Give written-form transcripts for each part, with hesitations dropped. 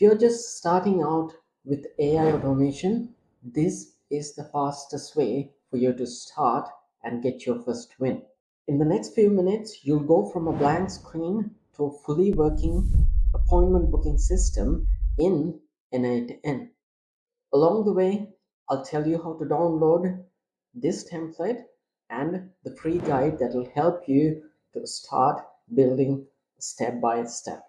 If you're just starting out with AI automation, this is the fastest way for you to start and get your first win. In the next few minutes, you'll go from a blank screen to a fully working appointment booking system in n8n. Along the way, I'll tell you how to download this template and the free guide that will help you to start building step by step.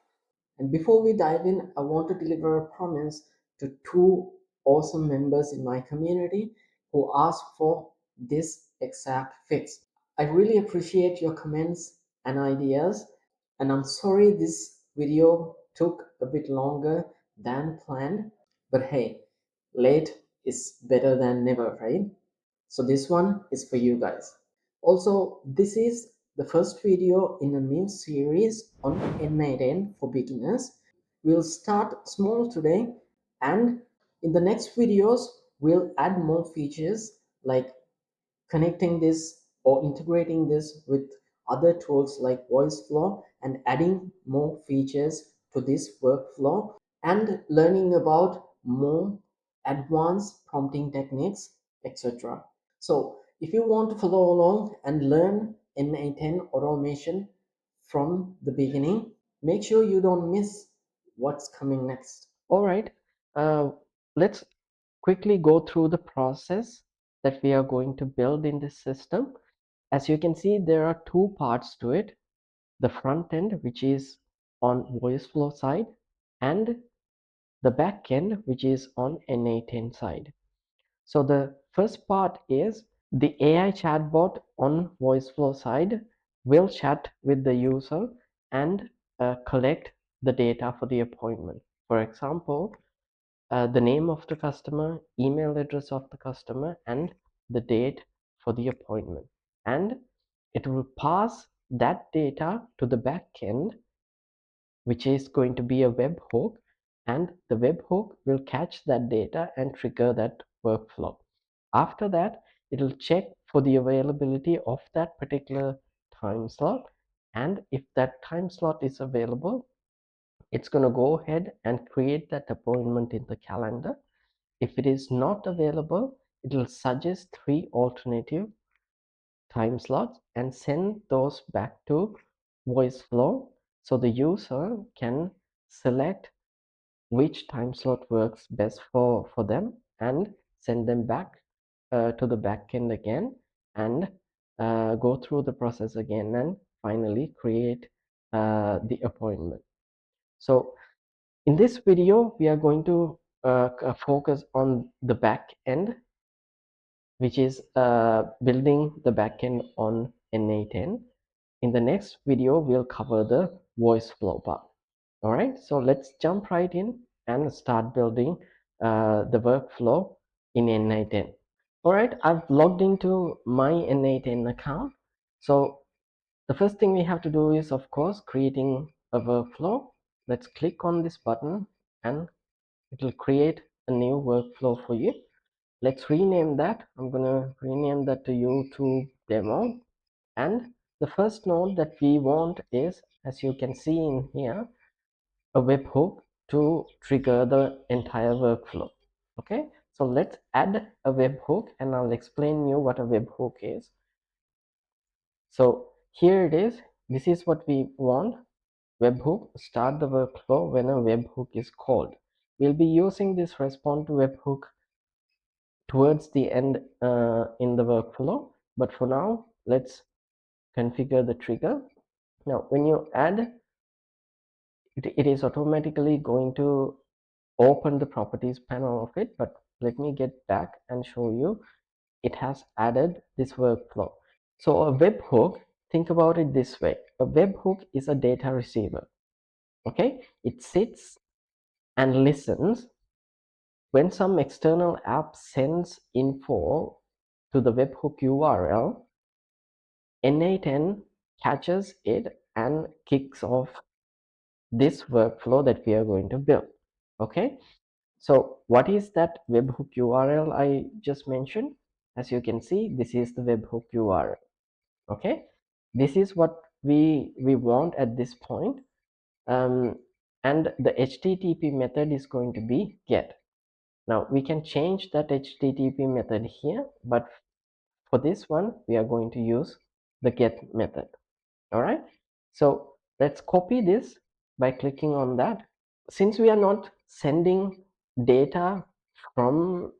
And before we dive in, I want to deliver a promise to two awesome members in my community who asked for this exact fix. I really appreciate your comments and ideas, and I'm sorry this video took a bit longer than planned, but hey, late is better than never, right? So this one is for you guys. Also, this is the first video in a new series on n8n for beginners. We'll start small today, and in the next videos, we'll add more features like connecting this or integrating this with other tools like Voiceflow and adding more features to this workflow and learning about more advanced prompting techniques, etc. So if you want to follow along and learn n8n automation from the beginning, make sure you don't miss what's coming next. All right, let's quickly go through the process that we are going to build in this system. As you can see, there are two parts to it. The front end, which is on Voiceflow side, and the back end, which is on n8n side. So the first part is the AI chatbot on Voiceflow side will chat with the user and collect the data for the appointment. For example, the name of the customer, email address of the customer, and the date for the appointment. And it will pass that data to the back end, which is going to be a webhook, and the webhook will catch that data and trigger that workflow. After that, it will check for the availability of that particular time slot, and if that time slot is available, it's going to go ahead and create that appointment in the calendar. If it is not available, it will suggest three alternative time slots and send those back to Voiceflow so the user can select which time slot works best for them and send them back to the backend again and go through the process again and finally create the appointment. So in this video, we are going to focus on the back end, which is building the backend on n8n. In the next video, we'll cover the voice flow part. All right, so let's jump right in and start building the workflow in n8n. All right, I've logged into my n8n account. So the first thing we have to do is, of course, creating a workflow. Let's click on this button and it will create a new workflow for you. Let's rename that. I'm gonna rename that to YouTube demo. And the first node that we want is, as you can see in here, a webhook to trigger the entire workflow. Okay, so let's add a webhook and I'll explain you what a webhook is. So here it is. This is what we want. Webhook, start the workflow when a webhook is called. We'll be using this respond to webhook towards the end in the workflow, but for now let's configure the trigger. Now when you add it is automatically going to open the properties panel of it, but let me get back and show you it has added this workflow. So a webhook, think about it this way: a webhook is a data receiver. Okay, it sits and listens when some external app sends info to the webhook URL. n8n catches it and kicks off this workflow that we are going to build. Okay, so what is that webhook URL I just mentioned? As you can see, this is the webhook URL. Okay, this is what we want at this point. and the HTTP method is going to be get. Now we can change that HTTP method here, but for this one we are going to use the get method. All right, so let's copy this by clicking on that. Since we are not sending data from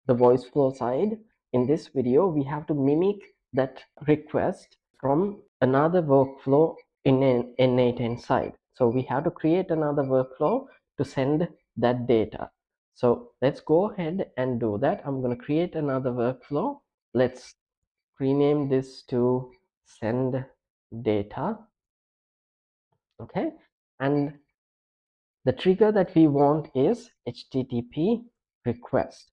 the Voiceflow side in this video, we have to mimic that request from another workflow in an n8n side. So we have to create another workflow to send that data. So let's go ahead and do that. I'm going to create another workflow. Let's rename this to send data. Okay, and the trigger that we want is HTTP request.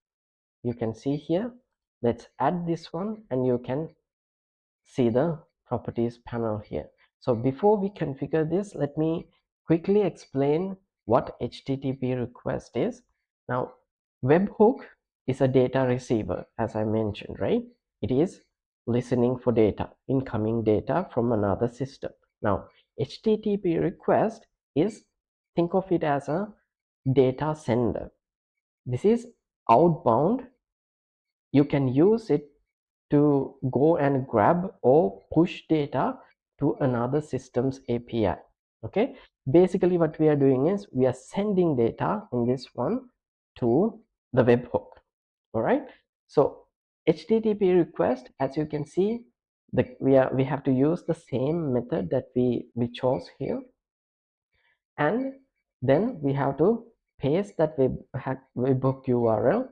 You can see here. Let's add this one and you can see the properties panel here. So before we configure this, let me quickly explain what HTTP request is. Now, webhook is a data receiver, as I mentioned, right? It is listening for data, incoming data from another system. Now, HTTP request is, think of it as a data sender. This is outbound. You can use it to go and grab or push data to another system's API. Okay, basically what we are doing is we are sending data in this one to the webhook. All right, so HTTP request, as you can see, we have to use the same method that we chose here, and then we have to paste that webhook URL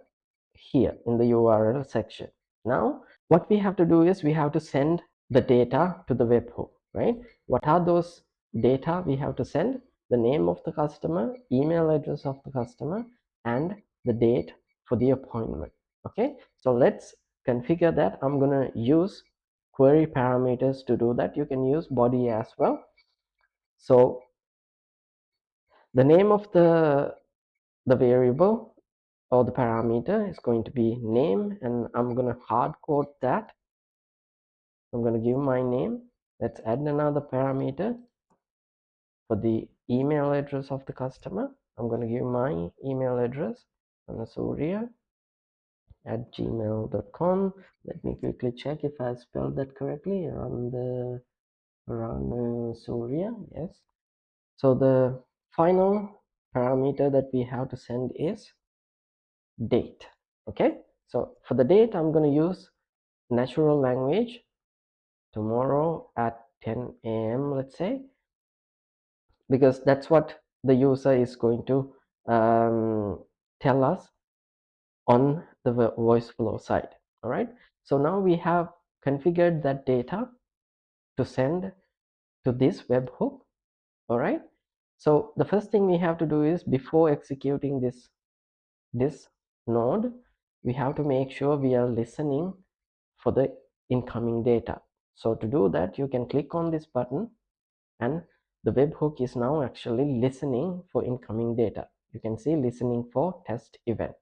here in the URL section. Now what we have to do is we have to send the data to the webhook, right? What are those data we have to send? The name of the customer, email address of the customer, and the date for the appointment. Okay, so let's configure that. I'm gonna use query parameters to do that. You can use body as well. So the name of the variable or the parameter is going to be name, and I'm going to hard code that. I'm going to give my name. Let's add another parameter for the email address of the customer. I'm going to give my email address, surya@gmail.com. Let me quickly check if I spelled that correctly. Surya, yes. So the final parameter that we have to send is date. Okay, so for the date I'm going to use natural language, tomorrow at 10 a.m. let's say, because that's what the user is going to tell us on the Voiceflow side. All right, so now we have configured that data to send to this webhook. All right, so the first thing we have to do is, before executing this node, we have to make sure we are listening for the incoming data. So to do that, you can click on this button and the webhook is now actually listening for incoming data. You can see listening for test event.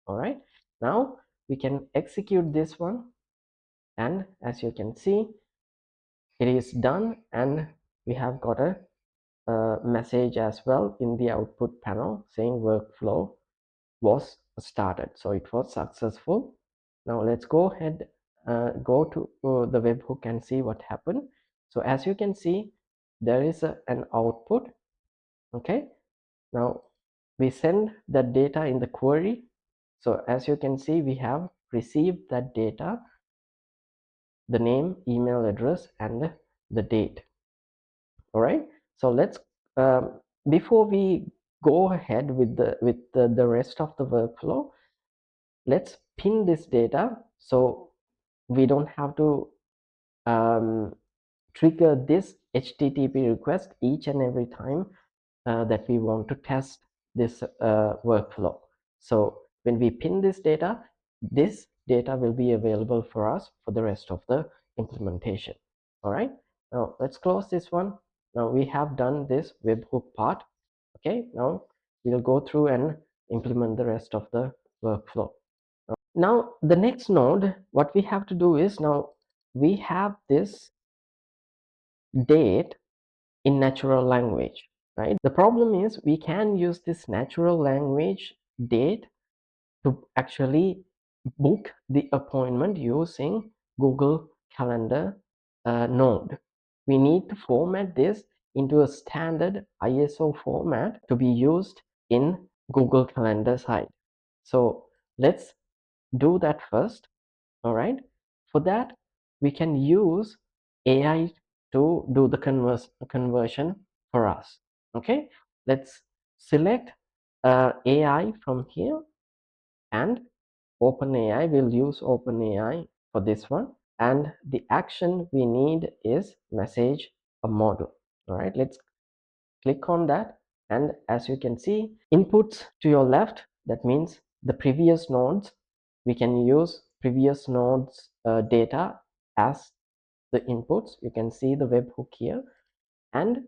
All right, now we can execute this one, and as you can see, it is done, and we have got a message as well in the output panel saying workflow was started. So it was successful. Now let's go ahead, go to the webhook and see what happened. So as you can see, there is an output. Okay, now we send that data in the query. So as you can see, we have received that data, the name, email address, and the date. All right, so let's before we go ahead with the rest of the workflow, let's pin this data so we don't have to trigger this HTTP request each and every time that we want to test this workflow. So when we pin this data will be available for us for the rest of the implementation. All right, now let's close this one. Now we have done this webhook part. Okay, now we'll go through and implement the rest of the workflow. Now the next node, what we have to do is, now we have this date in natural language. right? The problem is we can use this natural language date to actually book the appointment using Google Calendar node. We need to format this into a standard ISO format to be used in Google Calendar site. So let's do that first. All right. For that, we can use AI to do the conversion for us. Okay. Let's select AI from here, and OpenAI. We'll use OpenAI for this one. And the action we need is message a model. All right. Let's click on that, and as you can see, inputs to your left, that means the previous nodes. We can use previous nodes data as the inputs. You can see the webhook here, and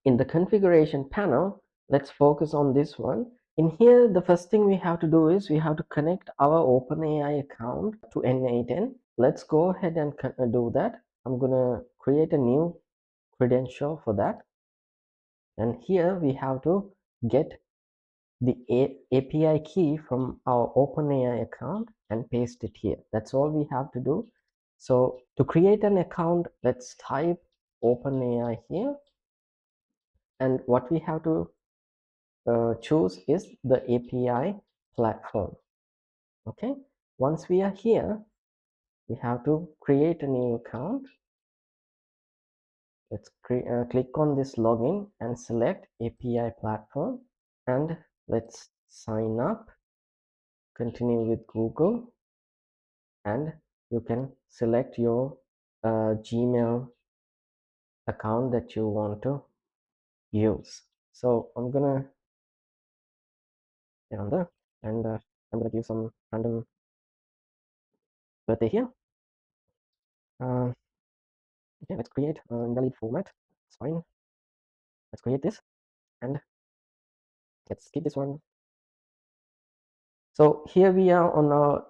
in the configuration panel, let's focus on this one. In here, the first thing we have to do is we have to connect our OpenAI account to n8n. Let's go ahead and do that. I'm gonna create a new credential for that, and here we have to get the API key from our OpenAI account and paste it here. That's all we have to do. So to create an account, let's type OpenAI here, and what we have to choose is the API platform. Okay, once we are here, we have to create a new account. Let's click on this login and select API platform, and let's sign up, continue with Google, and you can select your Gmail account that you want to use. So I'm gonna get on there, and I'm gonna give some random birthday here. Okay, let's create an invalid format. It's fine. Let's create this, and let's keep this one. So here we are on our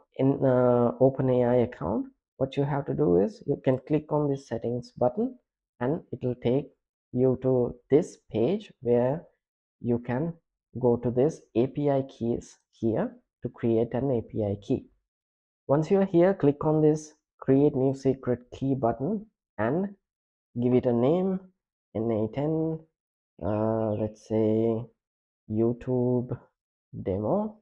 OpenAI account. What you have to do is you can click on this settings button, and it will take you to this page where you can go to this API keys here to create an API key. Once you are here, click on this create new secret key button and give it a name, n8n, let's say YouTube demo.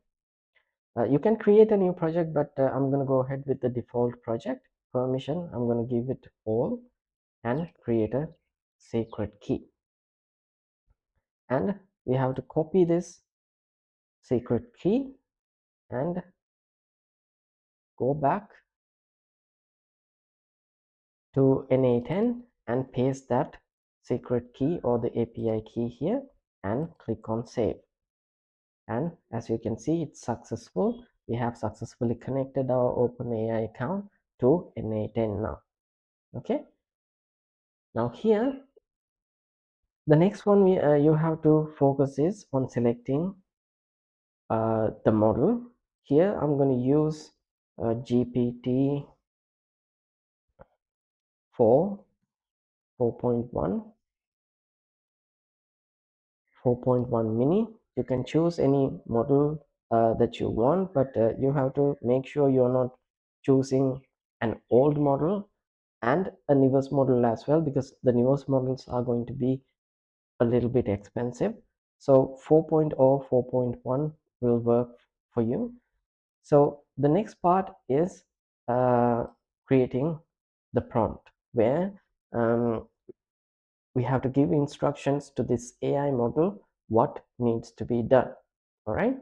You can create a new project, but I'm going to go ahead with the default project permission. I'm going to give it all and create a secret key. And we have to copy this secret key and go back to n8n and paste that secret key or the API key here and click on save. And as you can see, it's successful. We have successfully connected our OpenAI account to n8n now. Okay, now here the next one you have to focus is on selecting the model. Here I'm going to use GPT 4 4.1 4.1 mini. You can choose any model that you want, but you have to make sure you're not choosing an old model and a newest model as well, because the newest models are going to be a little bit expensive. So 4.0 4.1 will work for you. So the next part is creating the prompt, where we have to give instructions to this AI model what needs to be done. All right,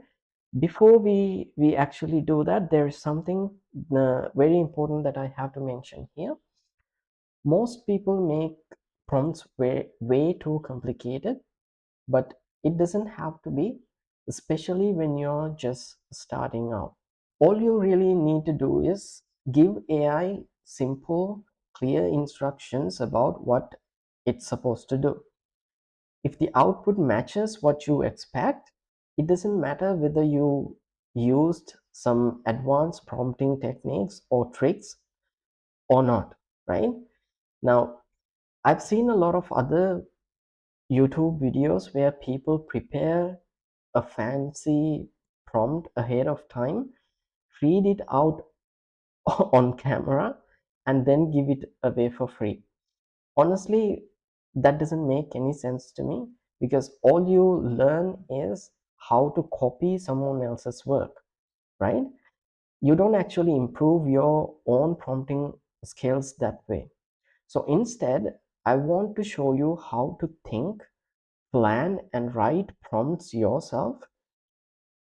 before we actually do that, there is something very important that I have to mention here. Most people make prompts way too complicated, but it doesn't have to be, especially when you're just starting out. All you really need to do is give AI simple, clear instructions about what it's supposed to do. If the output matches what you expect, it doesn't matter whether you used some advanced prompting techniques or tricks or not, right? Now, I've seen a lot of other YouTube videos where people prepare a fancy prompt ahead of time, read it out on camera, and then give it away for free. Honestly, that doesn't make any sense to me, because all you learn is how to copy someone else's work, right? You don't actually improve your own prompting skills that way. So instead, I want to show you how to think, plan, and write prompts yourself.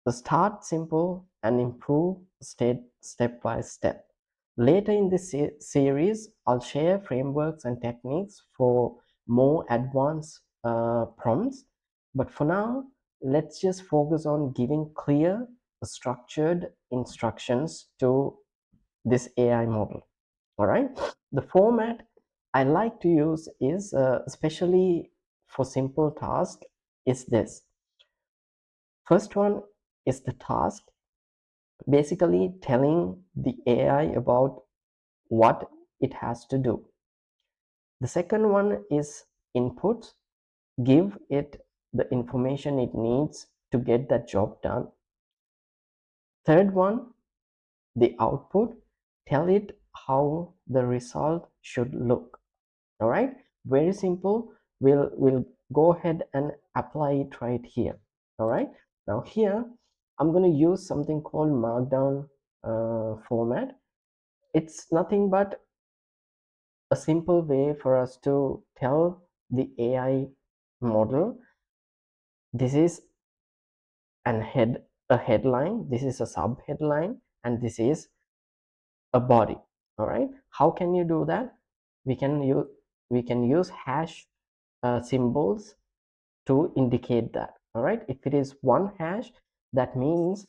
So start simple and improve step by step. Later in this series, I'll share frameworks and techniques for more advanced prompts. But for now, let's just focus on giving clear, structured instructions to this AI model. All right. The format I like to use is, especially for simple tasks, is this. First one is the task, basically telling the AI about what it has to do. The second one is input, give it the information it needs to get that job done. Third one, the output, tell it how the result should look. All right, very simple. We'll go ahead and apply it right here. All right, now here I'm going to use something called markdown format. It's nothing but a simple way for us to tell the AI model, this is a headline, this is a sub headline, and this is a body. All right, how can you do that? We can use hash symbols to indicate that. All right, if it is one hash, that means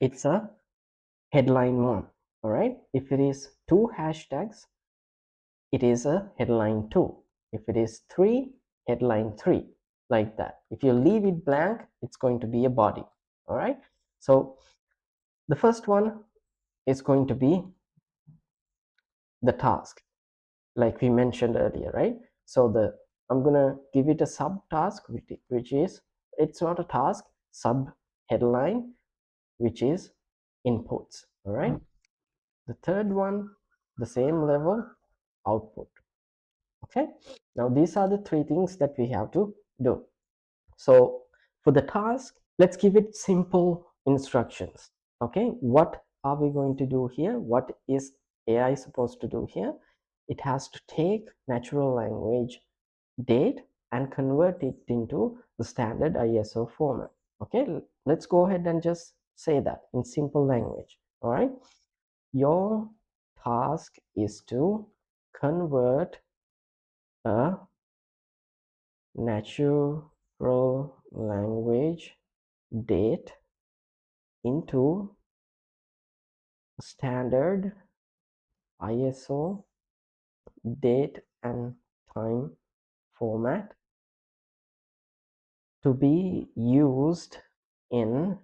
it's a headline one. All right, if it is two hashtags, it is a headline 2. If it is 3, headline 3, like that. If you leave it blank, it's going to be a body. All right, so the first one is going to be the task, like we mentioned earlier, right? So I'm gonna give it a subtask, which is, it's not a task, sub headline, which is inputs. All right, the third one, the same level, output. Okay, now these are the three things that we have to do. So for the task, let's give it simple instructions. Okay, what are we going to do here? What is AI supposed to do here? It has to take natural language date and convert it into the standard ISO format. Okay, let's go ahead and just say that in simple language. All right, your task is to convert a natural language date into standard ISO date and time format to be used in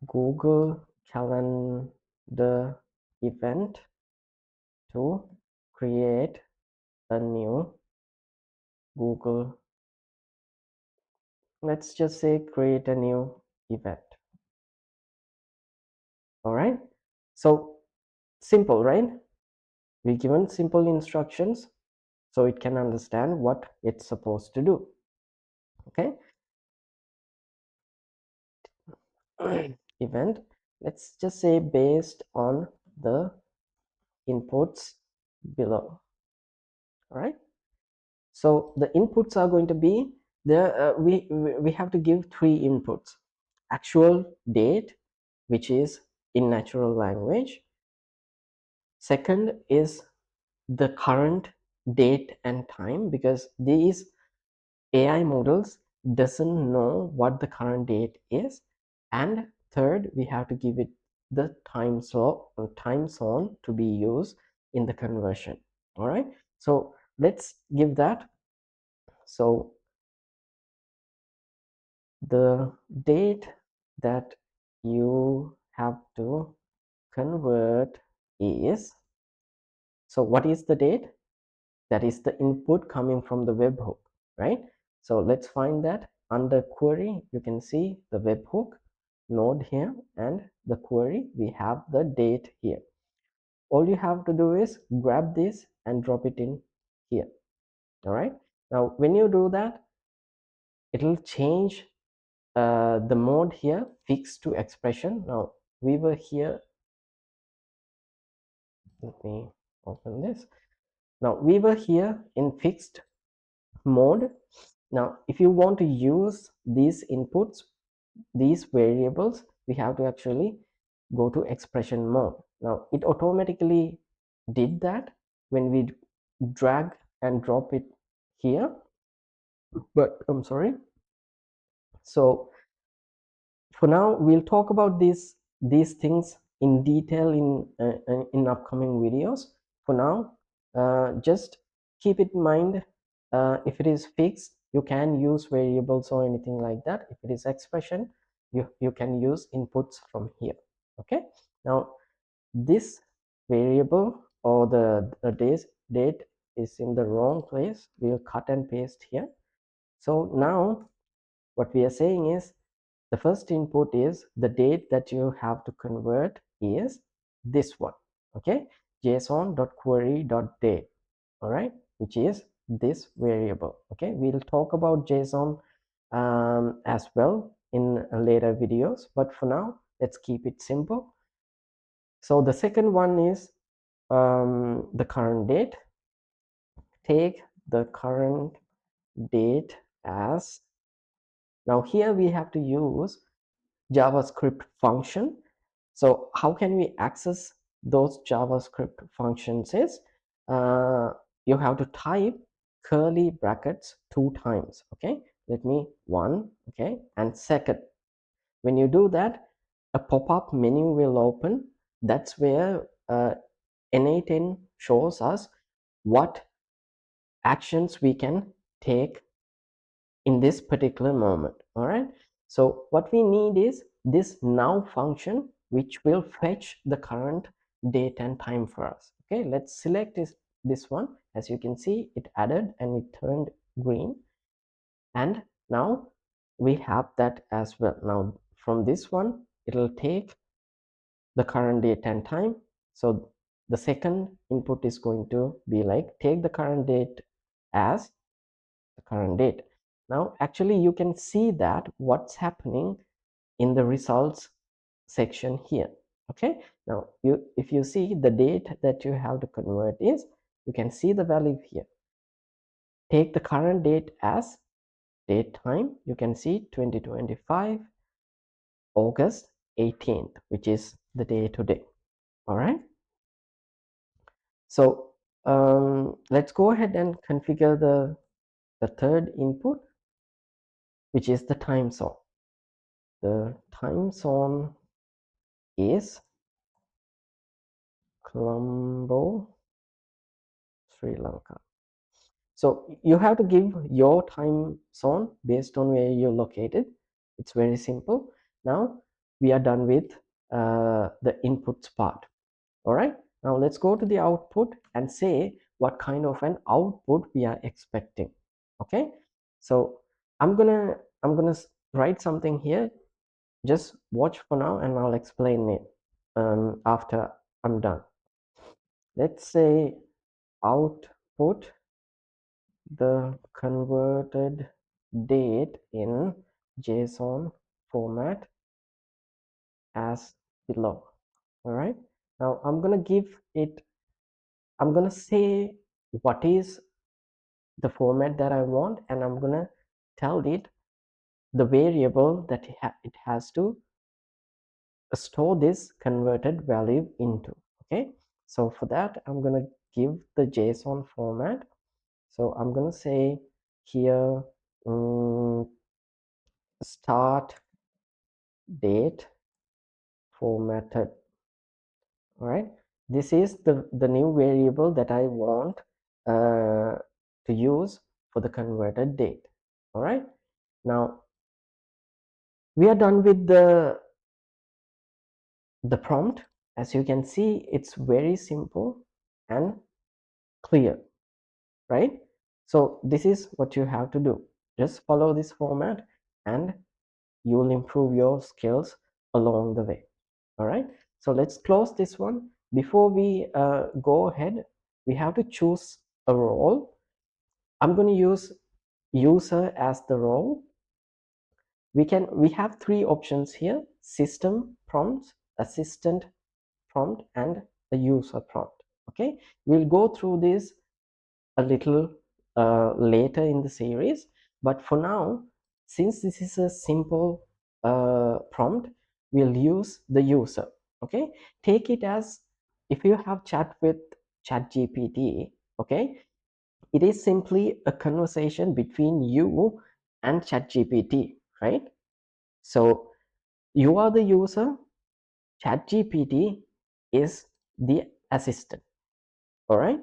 Google Calendar event to create a new Google, let's just say create a new event. All right, so simple, right? We given simple instructions so it can understand what it's supposed to do. Okay, event, let's just say based on the inputs below. All right, so the inputs are going to be there. We have to give three inputs: actual date, which is in natural language. Second is the current date and time, because these AI models doesn't know what the current date is. And third, we have to give it the time zone to be used in the conversion. All right, so let's give that. So the date that you have to convert is, so what is the date? that is the input coming from the webhook, right? So let's find that. Under query, you can see the webhook node here, and the query, we have the date here. All you have to do is grab this and drop it in here. All right, now when you do that, it'll change the mode here, fixed to expression. Now we were here, let me open this. Now we were here in fixed mode. Now if you want to use these inputs, these variables, we have to actually go to expression mode. Now it automatically did that when we drag and drop it here, but I'm sorry. So for now, we'll talk about these things in detail in upcoming videos. For now, just keep it in mind. If it is fixed, you can use variables or anything like that. If it is expression, you can use inputs from here. Okay. Now this variable or the date is in the wrong place. We'll cut and paste here. So now what we are saying is, the first input is the date that you have to convert is this one. Okay, json.query.date. All right, which is this variable. Okay, we'll talk about JSON as well in later videos, but for now let's keep it simple. So the second one is the current date. Take the current date as, now here we have to use JavaScript function. So how can we access those JavaScript functions is, you have to type curly brackets 2 times. Okay, let me one, okay, and second. When you do that, a pop-up menu will open. That's where n8n shows us what actions we can take in this particular moment. All right, so what we need is this now function, which will fetch the current date and time for us. Okay, let's select this one. As you can see, it added and it turned green, and now we have that as well. Now from this one, it'll take the current date and time. So the second input is going to be like, take the current date as the current date. Now actually you can see that what's happening in the results section here. Okay, now if you see the date that you have to convert is, you can see the value here. Take the current date as date time, you can see 2025 August 18th, which is the day today. All right, so let's go ahead and configure the third input, which is the time zone. The time zone is Colombo, Sri Lanka. So you have to give your time zone based on where you're located. It's very simple. Now we are done with the inputs part. All right, now let's go to the output and say what kind of an output we are expecting. Okay, so I'm gonna write something here. Just watch for now and I'll explain it after I'm done. Let's say output the converted date in JSON format as below. All right, now I'm gonna say what is the format that I want, and I'm gonna tell it the variable that it has to store this converted value into. Okay, so for that I'm gonna give the JSON format. So I'm gonna say here start date formatted. All right, this is the new variable that I want to use for the converted date. All right, now we are done with the prompt. As you can see, it's very simple and clear. right? So this is what you have to do. Just follow this format and you will improve your skills along the way. All right, so let's close this one. Before we go ahead, we have to choose a role. I'm going to use user as the role. We have three options here: system prompt, assistant prompt, and the user prompt. Okay, we'll go through this a little later in the series, but for now, since this is a simple prompt, we'll use the user. Okay, take it as if you have chat with ChatGPT. Okay, it is simply a conversation between you and ChatGPT, right? So you are the user, ChatGPT is the assistant. All right,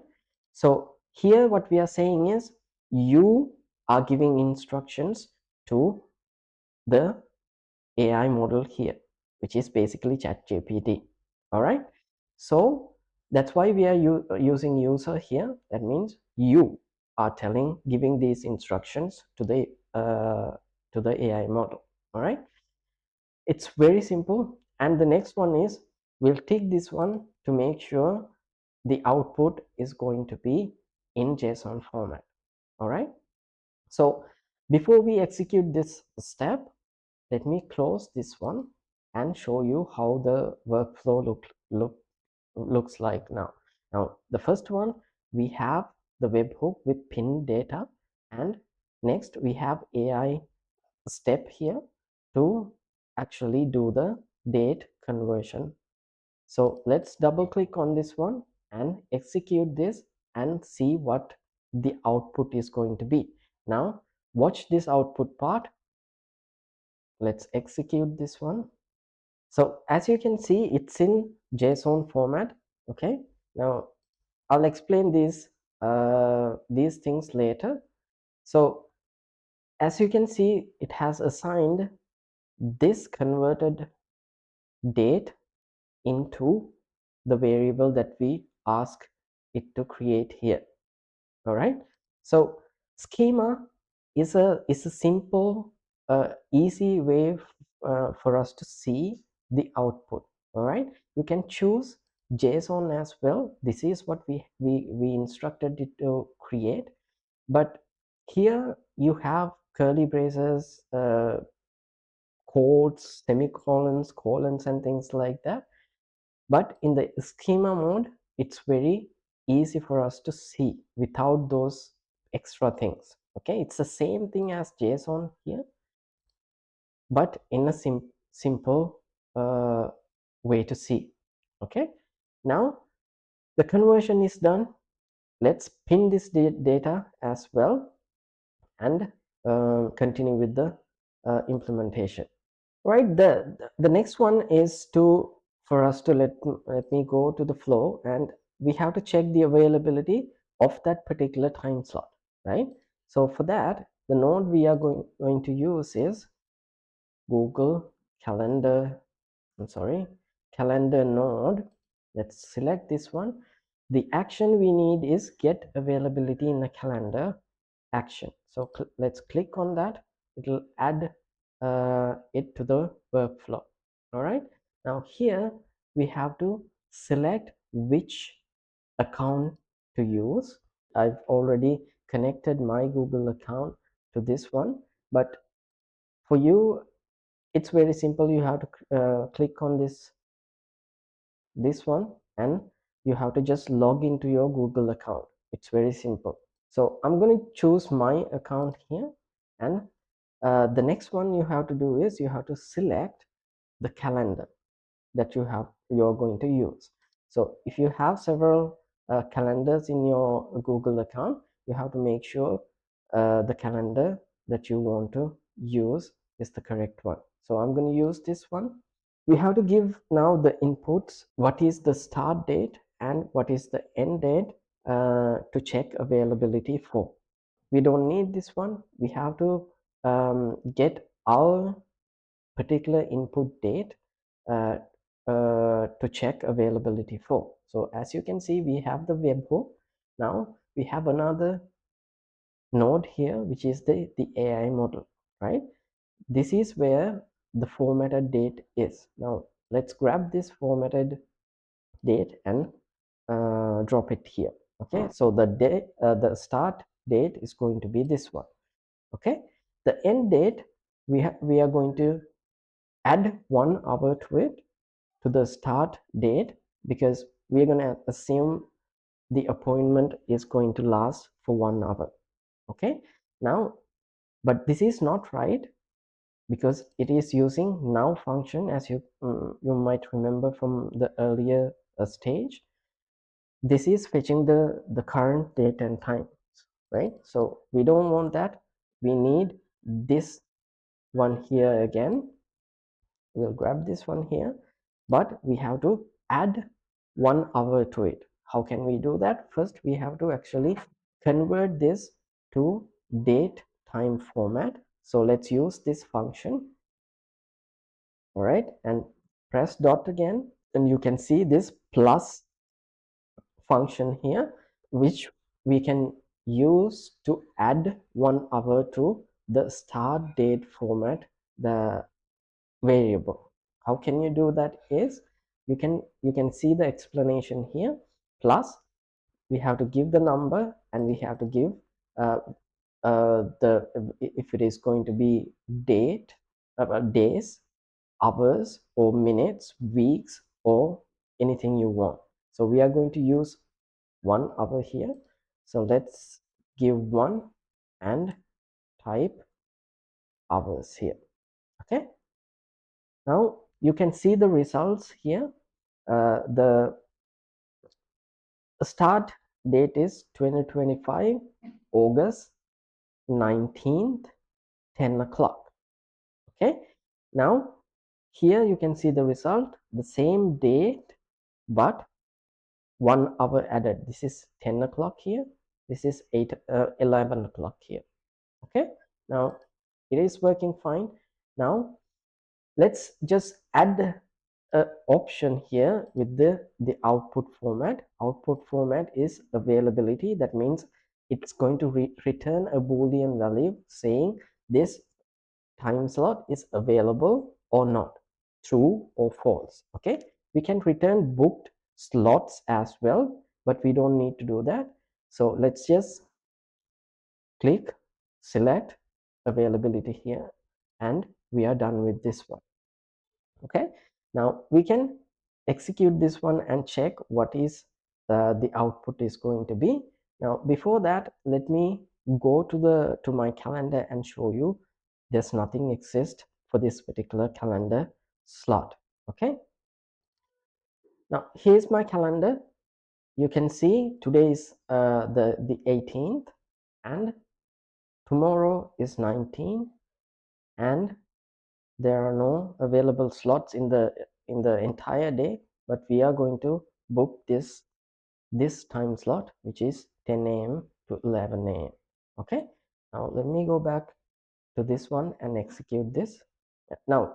so here what we are saying is you are giving instructions to the AI model here, which is basically ChatGPT. All right, so that's why we are using user here. That means you are giving these instructions to the AI model. All right, it's very simple. And the next one is, we'll take this one to make sure the output is going to be in JSON format. All right, so before we execute this step, let me close this one and show you how the workflow looks like now. Now the first one, we have the webhook with pinned data, and next we have AI step here to actually do the date conversion. So let's double click on this one and execute this and see what the output is going to be. Now watch this output part. Let's execute this one. So as you can see, it's in JSON format. Okay, now I'll explain these things later. So as you can see, it has assigned this converted date into the variable that we ask it to create here. All right, so schema is a simple easy way for us to see the output. All right, you can choose JSON as well. This is what we instructed it to create, but here you have curly braces, quotes, semicolons, colons, and things like that. But in the schema mode, it's very easy for us to see without those extra things. Okay, it's the same thing as JSON here, but in a simple way to see. Okay, now the conversion is done. Let's pin this data as well and continue with the implementation. Right, the next one is to for us to let me go to the flow, and we have to check the availability of that particular time slot, right? So for that, the node we are going to use is Google Calendar. I'm sorry, calendar node. Let's select this one. The action we need is get availability in the calendar action. So let's click on that. It'll add it to the workflow. All right, now here we have to select which account to use. I've already connected my Google account to this one, but for you it's very simple. You have to click on this one, and you have to just log into your Google account. It's very simple. So I'm going to choose my account here, and the next one you have to do is you have to select the calendar that you're going to use. So if you have several calendars in your Google account, you have to make sure the calendar that you want to use is the correct one. So I'm going to use this one. We have to give now the inputs: what is the start date and what is the end date to check availability for. We don't need this one. We have to get our particular input date uh, to check availability for. So as you can see, we have the webhook. Now we have another node here, which is the AI model, right? This is where the formatted date is. Now let's grab this formatted date and drop it here. Okay, so the start date is going to be this one. Okay, the end date, we are going to add 1 hour to it, to the start date, because we're going to assume the appointment is going to last for 1 hour. Okay, now, but this is not right, because it is using now function, as you might remember from the earlier stage. This is fetching the current date and time, right? So we don't want that. We need this one here again. We'll grab this one here, but we have to add 1 hour to it. How can we do that? First, we have to actually convert this to date time format. So let's use this function. All right, and press dot again, and you can see this plus function here, which we can use to add 1 hour to the start date format, the variable. How can you do that? Is you can see the explanation here. Plus, we have to give the number, and we have to give uh, the if it is going to be date, days, hours, or minutes, weeks, or anything you want. So we are going to use 1 hour here. So let's give 1 and type hours here. Okay, now you can see the results here. The start date is 2025 August 19th, 10 o'clock. Okay, now here you can see the result, the same date, but 1 hour added. This is 10 o'clock here, this is 11 o'clock here. Okay, now it is working fine. Now let's just add a option here with the output format. Output format is availability. That means it's going to return a boolean value saying this time slot is available or not, true or false. Okay, we can return booked slots as well, but we don't need to do that. So let's just click select availability here, and we are done with this one. Okay, now we can execute this one and check what is the output is going to be. Now before that, let me go to my calendar and show you there's nothing exist for this particular calendar slot. Okay, now here's my calendar. You can see today is the 18th, and tomorrow is 19th, and there are no available slots in the entire day, but we are going to book this time slot, which is 10 a.m. to 11 a.m. Okay, now let me go back to this one and execute this. Now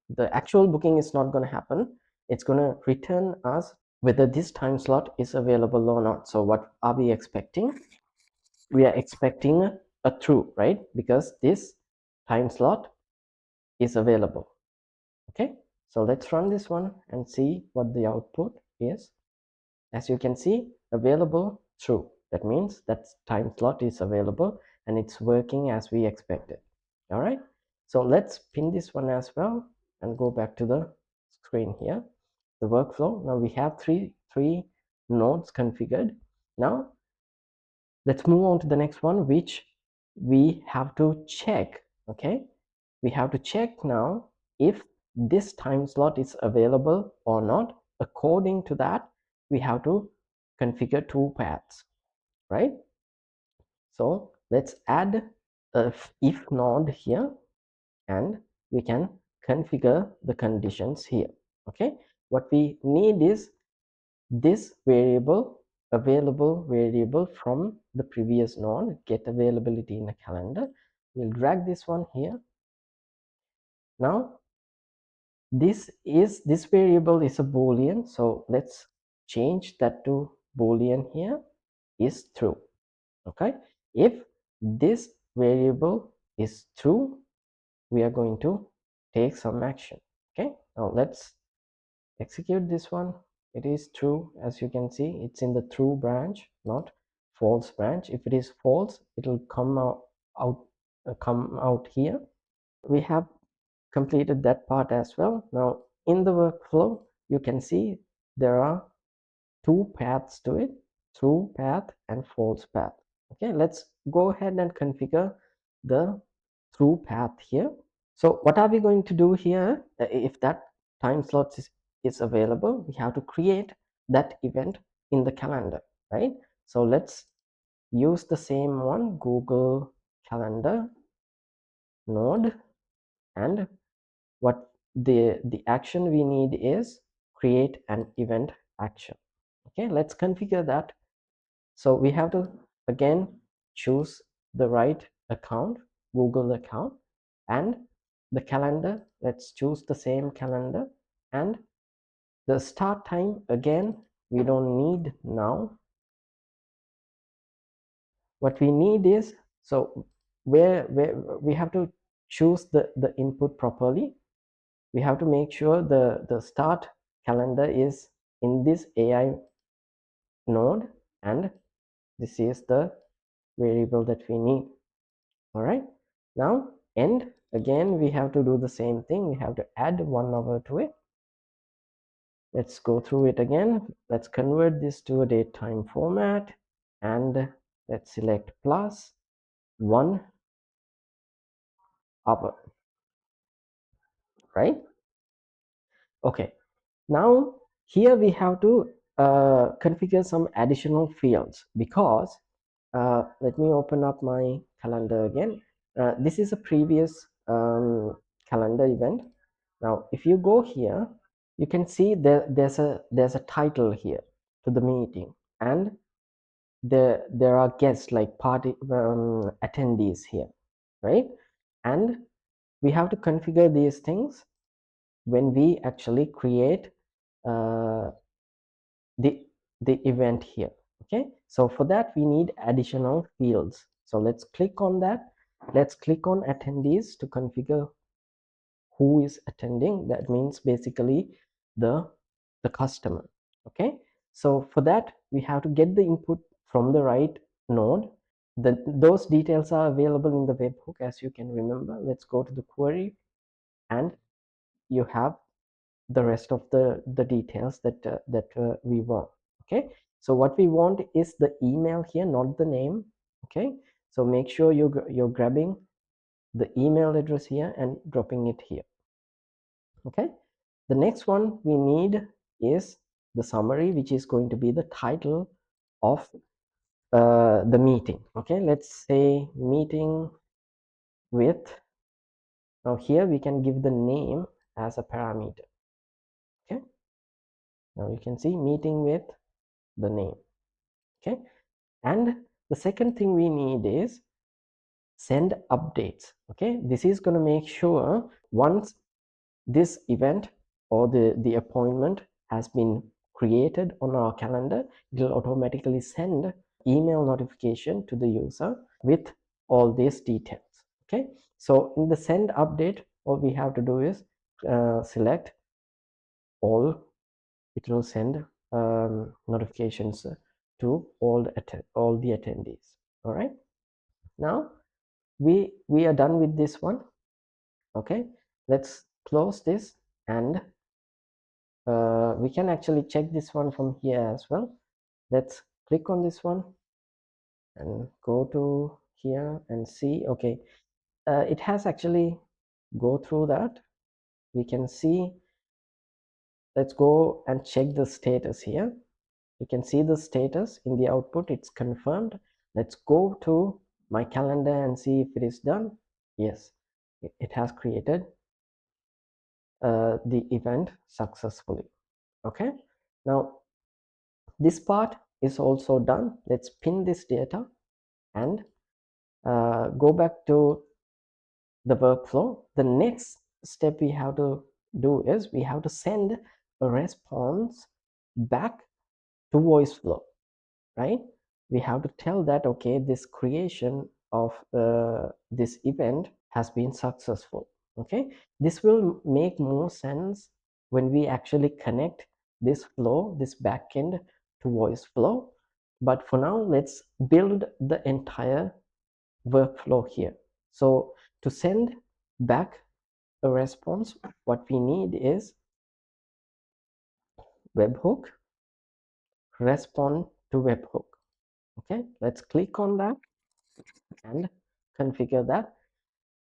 the actual booking is not going to happen. It's going to return us whether this time slot is available or not. So what are we expecting? We are expecting a true, right? Because this time slot is available. Okay, so let's run this one and see what the output is. As you can see, available, true. That means that time slot is available and it's working as we expected. All right, so let's pin this one as well and go back to the screen here, the workflow. Now we have three nodes configured. Now let's move on to the next one, which we have to check. Okay, we have to check now if this time slot is available or not. According to that, we have to configure two paths, right? So let's add a if node here, and we can configure the conditions here. Okay, what we need is this variable, available variable from the previous node, get availability in a calendar. We'll drag this one here. Now this variable is a boolean, so let's change that to boolean here, is true. Okay, If this variable is true, we are going to take some action. Okay, now let's execute this one. It is true. As you can see, it's in the true branch, not false branch. If it is false, it will come out here. We have completed that part as well. Now in the workflow, you can see there are two paths to it: true path and false path. Okay, let's go ahead and configure the true path here. So what are we going to do here? If that time slot is available, we have to create that event in the calendar, right? So let's use the same one, Google Calendar node, and what the action we need is create an event action. Okay, let's configure that. So we have to again choose the right account, Google account, and the calendar. Let's choose the same calendar, and the start time again we don't need now. What we need is, so where we have to choose the input properly. We have to make sure the start calendar is in this AI node, and this is the variable that we need. All right, now end, again we have to do the same thing. We have to add 1 hour to it. Let's go through it again. Let's convert this to a date time format, and let's select plus 1 hour, right? Okay, now here we have to configure some additional fields, because let me open up my calendar again. This is a previous calendar event. Now if you go here, you can see there's a title here to the meeting, and there are guests like party attendees here, right? And we have to configure these things when we actually create uh, the event here. Okay, so for that we need additional fields. So let's click on that. Let's click on attendees to configure who is attending. That means basically the customer. Okay, so for that we have to get the input from the right node. Those details are available in the webhook, as you can remember. Let's go to the query, and you have the rest of the details that we want. Okay, so what we want is the email here, not the name. Okay, so make sure you're grabbing the email address here and dropping it here. Okay, the next one we need is the summary, which is going to be the title of the meeting. Okay, let's say meeting with, now here we can give the name as a parameter. Okay, now you can see meeting with the name. Okay, and the second thing we need is send updates. Okay, this is going to make sure once this event or the appointment has been created on our calendar, it will automatically send email notification to the user with all these details. Okay, so in the send update, all we have to do is select all. It will send notifications to all the attendees. All right, now we are done with this one. Okay, let's close this, and we can actually check this one from here as well. Let's click on this one and go to here and see. Okay, it has actually go through that. We can see, let's go and check the status here. You can see the status in the output, it's confirmed. Let's go to my calendar and see if it is done. Yes, it has created the event successfully. Okay, now this part is also done. Let's pin this data and go back to the workflow. The next step we have to do is we have to send a response back to Voiceflow, right? we have to tell that, okay, this creation of this event has been successful. Okay, this will make more sense when we actually connect this flow, this backend, to Voiceflow. But for now, let's build the entire workflow here. So to send back a response, what we need is webhook respond to webhook. Okay, let's click on that and configure that.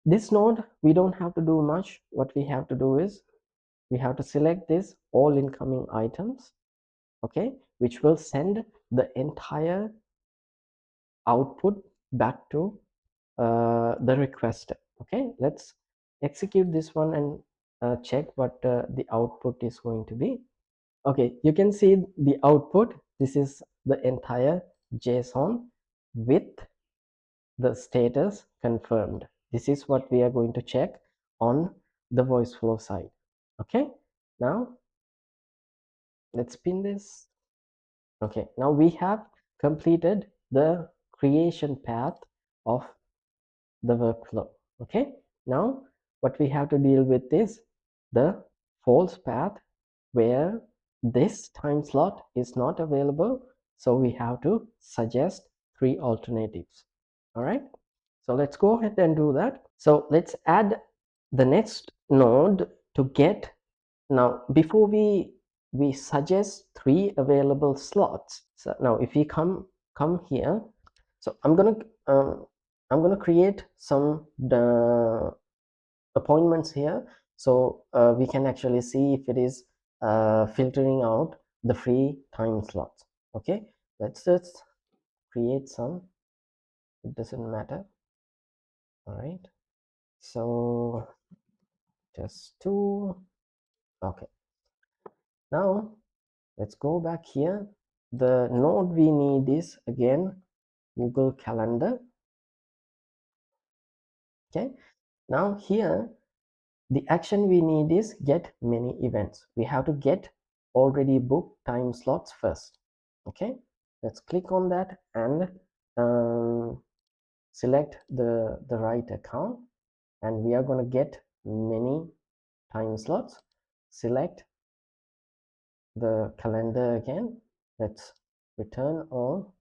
This node, we don't have to do much. What we have to do is we have to select this all incoming items, okay, which will send the entire output back to the requester. Okay, let's execute this one and check what the output is going to be. Okay, you can see the output. This is the entire JSON with the status confirmed. This is what we are going to check on the Voiceflow side. Okay, now let's pin this. Okay, now we have completed the creation path of the workflow. Okay, now what we have to deal with is the false path where this time slot is not available. So we have to suggest 3 alternatives. All right, so let's go ahead and do that. So let's add the next node to get. Now before we suggest 3 available slots. So now if we come here, so I'm gonna create some appointments here, so we can actually see if it is filtering out the free time slots. Okay, let's just create some. It doesn't matter. All right, so just 2. Okay, now let's go back here. The node we need is again Google Calendar. Okay, now here the action we need is get many events. We have to get already booked time slots first. Okay, let's click on that and select the right account, and we are going to get many time slots. Select the calendar again. Let's return all.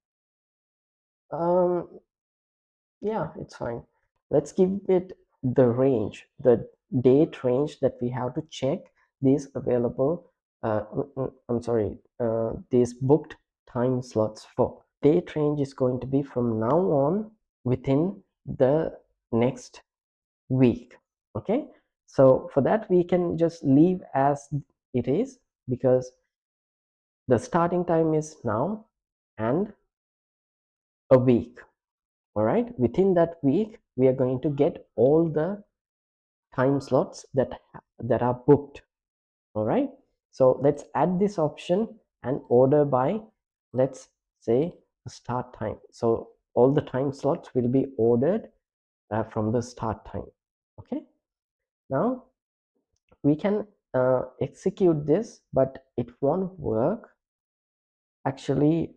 Yeah, it's fine. Let's give it the range, the date range that we have to check these available I'm sorry, these booked time slots for. Date range is going to be from now on within the next week. Okay, so for that we can just leave as it is, because the starting time is now and a week. All right, within that week we are going to get all the time slots that are booked. All right, so let's add this option and order by, let's say, start time. So all the time slots will be ordered from the start time. Okay, now we can execute this, but it won't work actually.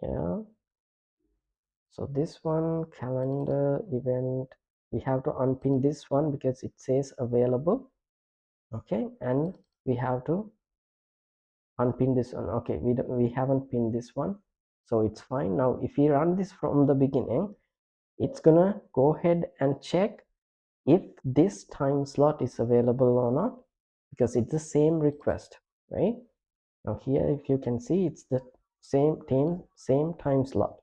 Yeah, so this one, calendar event, we have to unpin this one because it says available. Okay, and we have to unpin this one. Okay, we haven't pinned this one, so it's fine. Now if we run this from the beginning, it's gonna go ahead and check if this time slot is available or not, because it's the same request, right? Now here, if you can see, it's the same time slot.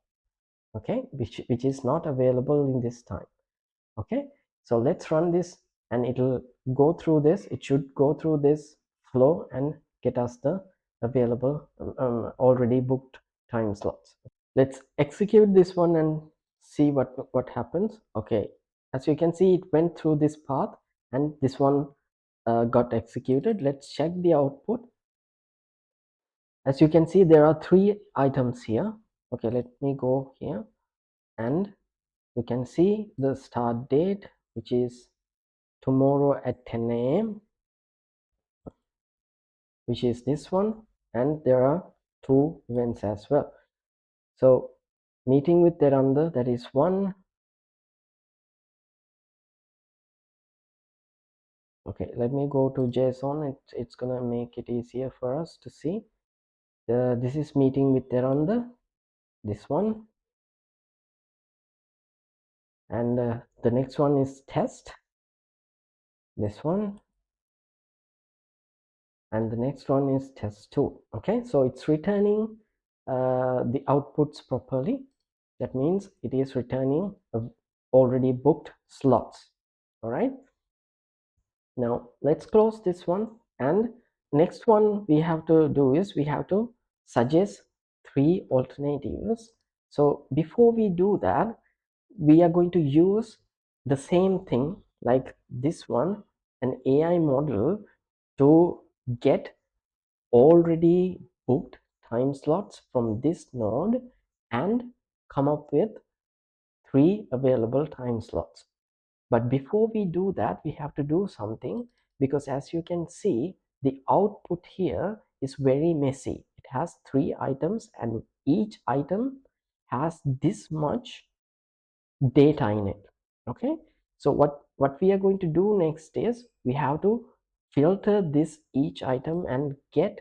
Okay, which is not available in this time. Okay, so let's run this and it'll go through this. It should go through this flow and get us the available already booked time slots. Let's execute this one and see what happens. Okay, as you can see, it went through this path and this one got executed. Let's check the output. As you can see, there are 3 items here. Okay, let me go here and you can see the start date, which is tomorrow at 10 a.m., which is this one, and there are two events as well. So meeting with Teranda, that is one. Okay, let me go to JSON. It's gonna make it easier for us to see. This is meeting with Teranda, this one, and the next one is test, this one, and the next one is test 2. Okay, so it's returning the outputs properly. That means it is returning already booked slots. All right, now let's close this one, and next one we have to do is we have to suggest 3 alternatives. So before we do that, we are going to use the same thing like this one, an AI model, to get already booked time slots from this node and come up with 3 available time slots. But before we do that, we have to do something, because as you can see, the output here is very messy. It has 3 items and each item has this much data in it. Okay, so what we are going to do next is we have to filter this each item and get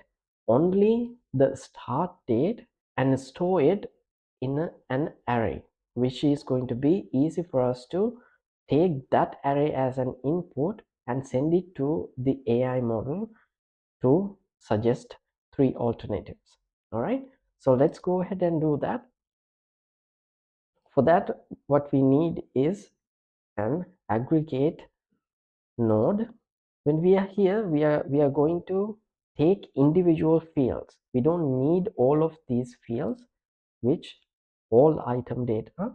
only the start date and store it in an array, which is going to be easy for us to take that array as an input and send it to the AI model to suggest 3 alternatives. All right, so let's go ahead and do that. For that, what we need is an aggregate node. When we are here, we are going to take individual fields. We don't need all of these fields, which all item data.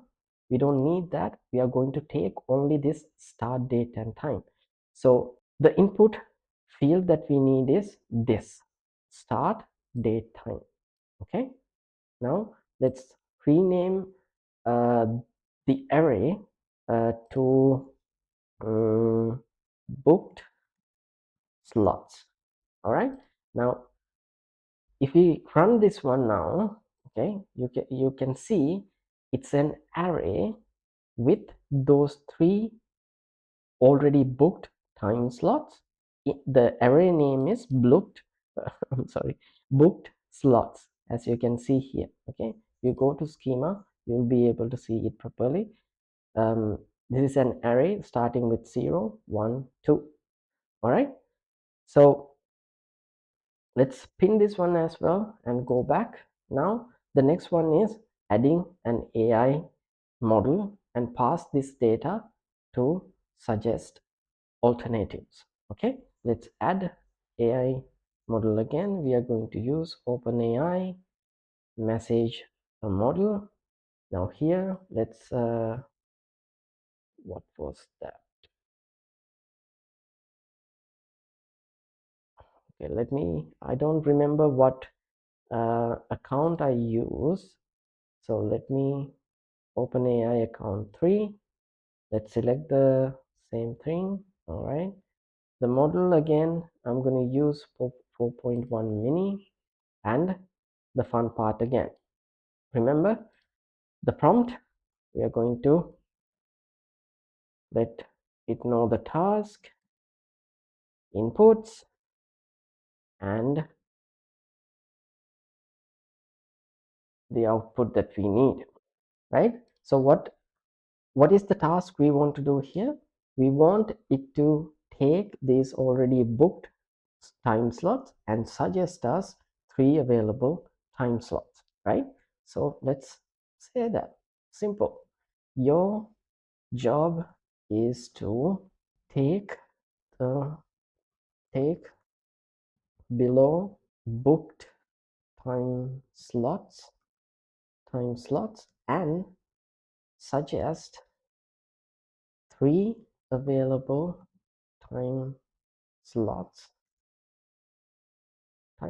We don't need that. We are going to take only this start date and time. So the input field that we need is this start date time. Okay, now let's rename uh, the array to booked slots. All right, now if we run this one now, okay, you can see it's an array with those 3 already booked time slots. The array name is booked I'm sorry, booked slots, as you can see here. Okay, you go to schema, you'll be able to see it properly. This is an array starting with 0, 1, 2. All right, so let's pin this one as well and go back. Now the next one is adding an AI model and pass this data to suggest alternatives. Okay, let's add AI model again. We are going to use OpenAI message model. Now here, let's what was that? Okay, I don't remember what account I use. So let me OpenAI account 3. Let's select the same thing. All right, the model again, I'm going to use 4.1 mini, and the fun part again, remember the prompt. We are going to let it know the task, inputs, and the output that we need, right? So what is the task we want to do here? We want it to take these already booked time slots and suggest us 3 available time slots, right? So let's say that simple. Your job is to take the take below booked time slots and suggest 3 available time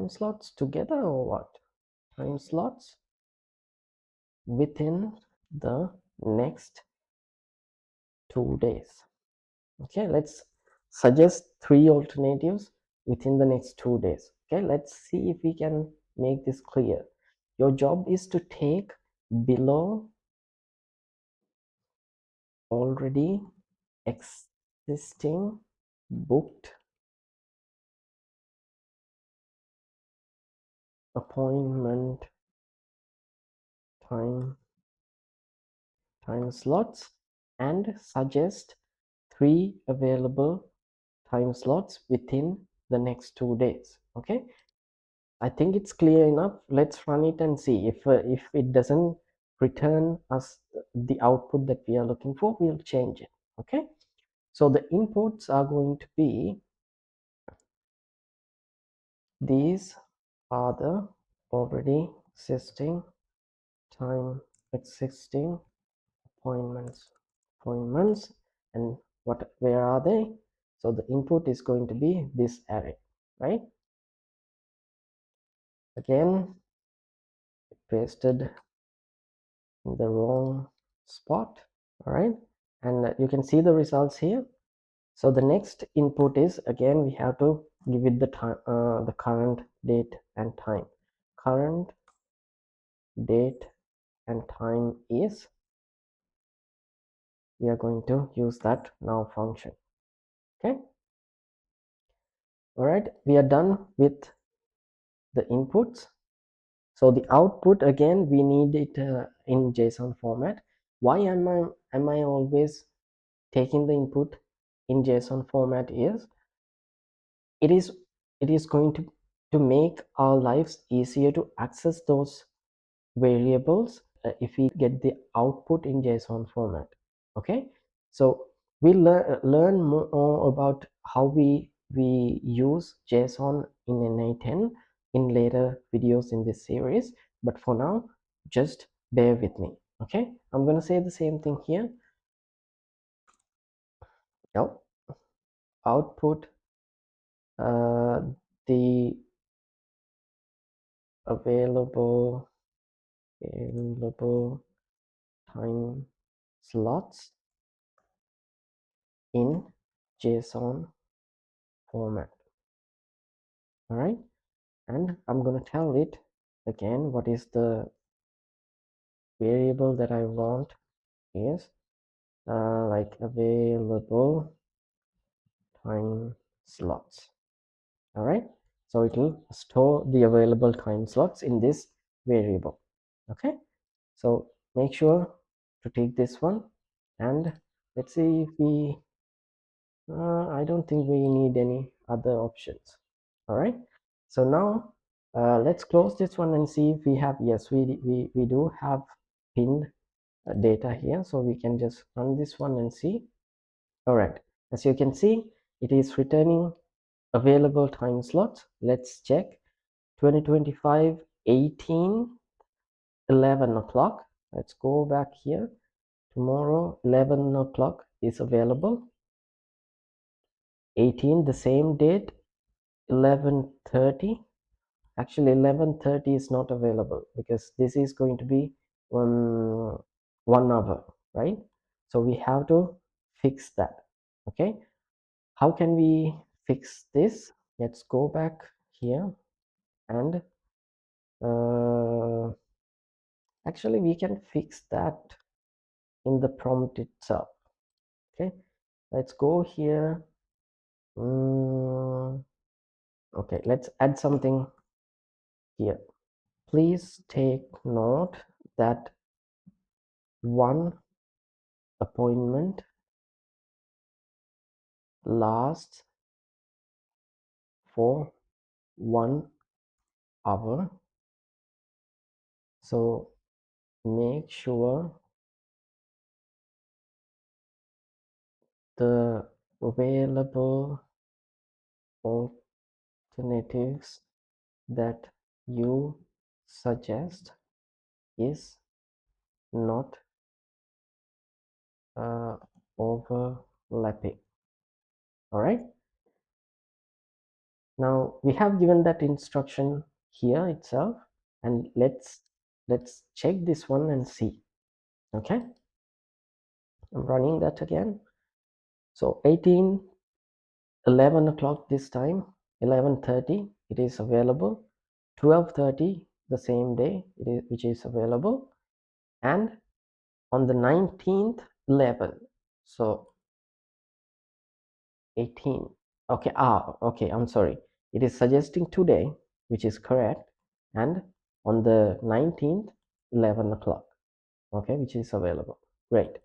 slots together, or what? Time slots within the next 2 days. Okay, let's suggest 3 alternatives within the next 2 days. Okay, let's see if we can make this clear. Your job is to take below already existing booked appointment time slots and suggest 3 available time slots within the next 2 days. Okay, I think it's clear enough. Let's run it and see if it doesn't return us the output that we are looking for, we'll change it. Okay, so the inputs are going to be, these are the already existing time existing appointments, and where are they? So the input is going to be this array, right? Again, pasted in the wrong spot. All right, and you can see the results here. So the next input is, again, we have to give it the time, the current date and time. Current date and time is, we are going to use that now function. Okay, all right, we are done with the inputs. So the output, again, we need it in JSON format. Why am I always taking the input in JSON format is, it is going to make our lives easier to access those variables if we get the output in JSON format. Okay, so we'll learn more about how we use JSON in n8n in later videos in this series, but for now, just bear with me. Okay, I'm going to say the same thing here. Now, output the available time slots in JSON format. All right, and I'm going to tell it again what is the variable that I want is like available time slots. All right, so it will store the available time slots in this variable. Okay, so make sure to take this one, and let's see if we I don't think we need any other options. All right, so now let's close this one and see if we have, yes, we do have pinned data here, so we can just run this one and see. All right, as you can see, it is returning available time slots. Let's check. 2025 18 11 o'clock. Let's go back here. Tomorrow 11 o'clock is available. 18, the same date. 11:30. Actually 11:30 is not available because this is going to be 1 hour, right? So we have to fix that. Okay, how can we fix this? Let's go back here, and actually we can fix that in the prompt itself. Okay, let's go here. Okay, let's add something here. Please take note that one appointment lasts for 1 hour, so make sure the available alternatives that you suggest is not overlapping. All right, now we have given that instruction here itself, and let's check this one and see. Okay, I'm running that again. So 11 o'clock this time, 11:30 it is available. 12:30 the same day which is available, and on the 19th 11. So 18. Okay, okay, I'm sorry. It is suggesting today, which is correct, and on the 19th 11 o'clock, okay, which is available. Great.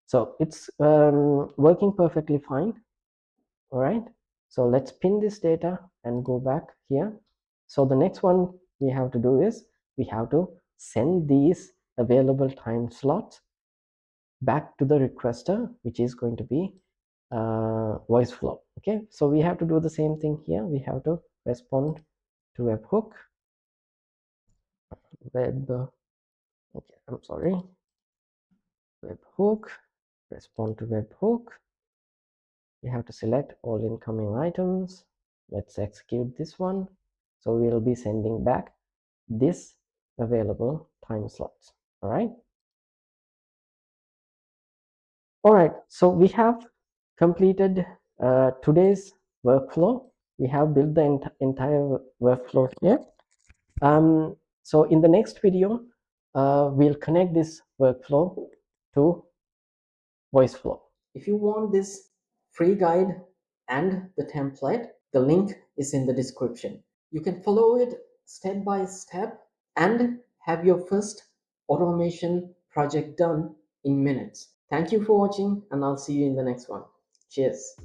So it's working perfectly fine. All right, so let's pin this data and go back here. So the next one we have to do is we have to send these available time slots back to the requester, which is going to be Voiceflow. Okay, so we have to do the same thing here. We have to respond to webhook, web okay, I'm sorry, webhook, respond to webhook. We have to select all incoming items. Let's execute this one. So we'll be sending back this available time slots. All right. All right. So we have completed today's workflow. We have built the entire workflow here. So in the next video, we'll connect this workflow to Voiceflow. If you want this free guide and the template, the link is in the description. You can follow it step by step and have your first automation project done in minutes. Thank you for watching, and I'll see you in the next one. Cheers.